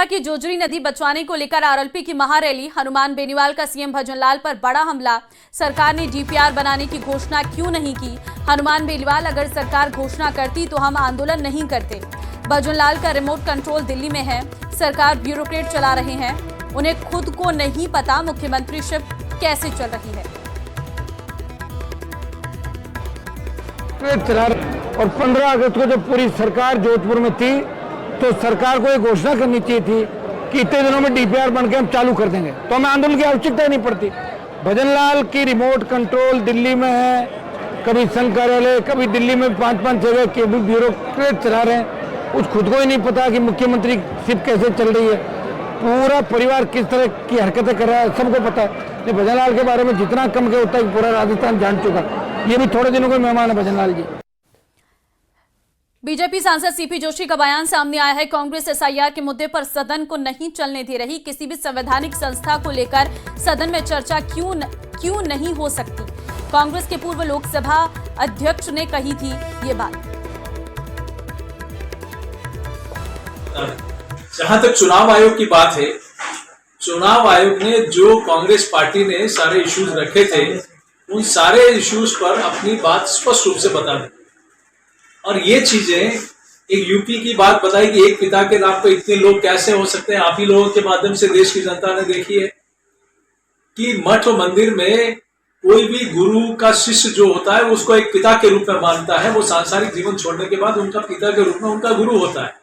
मंडला की जोजरी नदी बचवाने को लेकर आरएलपी की महारैली। हनुमान बेनीवाल का सीएम भजनलाल पर बड़ा हमला। सरकार ने डीपीआर बनाने की घोषणा क्यों नहीं की? हनुमान बेनीवाल, अगर सरकार घोषणा करती तो हम आंदोलन नहीं करते। भजनलाल का रिमोट कंट्रोल दिल्ली में है। सरकार ब्यूरोक्रेट चला रहे हैं, उन्हें खुद को नहीं पता मुख्यमंत्रीशिप कैसे चल रही है। और 15 अगस्त को जब पूरी सरकार जोधपुर में थी तो सरकार को एक घोषणा करनी चाहिए थी कि इतने दिनों में डीपीआर बनके हम चालू कर देंगे, तो हमें आंदोलन की आवश्यकता ही नहीं पड़ती। भजनलाल की रिमोट कंट्रोल दिल्ली में है, कभी संघ कार्यालय, कभी दिल्ली में 5-5 जगह के भी ब्यूरोक्रेट चला रहे हैं। कुछ खुद को ही नहीं पता कि मुख्यमंत्री सिप कैसे चल रही है, पूरा परिवार किस तरह की हरकतें कर रहा है, सबको पता है। भजनलाल के बारे में जितना कम के उतना पूरा राजस्थान जान चुका। ये भी थोड़े दिनों के मेहमान है भजनलाल जी। बीजेपी सांसद सीपी जोशी का बयान सामने आया है। कांग्रेस एसआईआर के मुद्दे पर सदन को नहीं चलने दे रही। किसी भी संवैधानिक संस्था को लेकर सदन में चर्चा क्यों नहीं हो सकती? कांग्रेस के पूर्व लोकसभा अध्यक्ष ने कही थी ये बात। जहां तक चुनाव आयोग की बात है, चुनाव आयोग ने जो कांग्रेस पार्टी ने सारे इश्यूज रखे थे, उन सारे इश्यूज पर अपनी बात स्पष्ट रूप से बता दी। और ये चीजें, एक यूपी की बात बताई कि एक पिता के नाम पे इतने लोग कैसे हो सकते हैं। आप ही लोगों के माध्यम से देश की जनता ने देखी है कि मठ और मंदिर में कोई भी गुरु का शिष्य जो होता है उसको एक पिता के रूप में मानता है। वो सांसारिक जीवन छोड़ने के बाद उनका पिता के रूप में उनका गुरु होता है।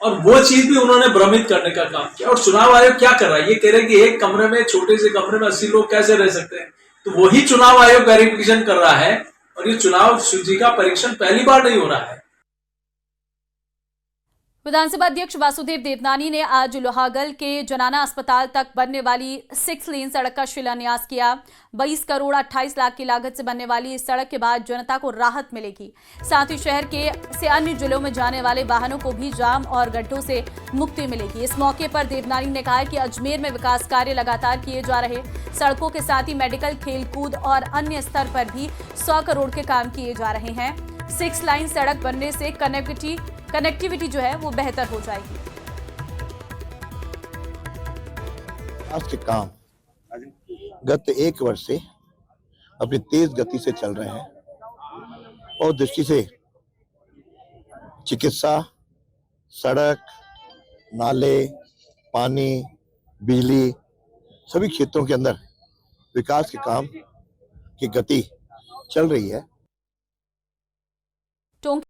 और वो चीज भी उन्होंने भ्रमित करने का काम किया। और चुनाव आयोग क्या कर रहा है? ये कह रहे हैं कि एक कमरे में, छोटे से कमरे में 80 लोग कैसे रह सकते हैं। तो वही चुनाव आयोग वेरिफिकेशन कर रहा है। और ये चुनाव सूची का परीक्षण पहली बार नहीं हो रहा है। विधानसभा अध्यक्ष वासुदेव देवनानी ने आज लोहागल के जनाना अस्पताल तक बनने वाली 6 लेन सड़क का शिलान्यास किया। 22 करोड़ 28 लाख की लागत से बनने वाली इस सड़क के बाद जनता को राहत मिलेगी। साथ ही शहर से अन्य जिलों में जाने वाले वाहनों को भी जाम और गड्ढों से मुक्ति मिलेगी। इस मौके पर देवनानी ने कहा कि अजमेर में विकास कार्य लगातार किए जा रहे। सड़कों के साथ ही मेडिकल, खेलकूद और अन्य स्तर पर भी 100 करोड़ के काम किए जा रहे हैं। 6 लाइन सड़क बनने से कनेक्टिविटी जो है वो बेहतर हो जाएगी। आज के काम गत 1 वर्ष से अपनी तेज गति से चल रहे हैं और दृष्टि से चिकित्सा, सड़क, नाले, पानी, बिजली, सभी क्षेत्रों के अंदर विकास के काम की गति चल रही है।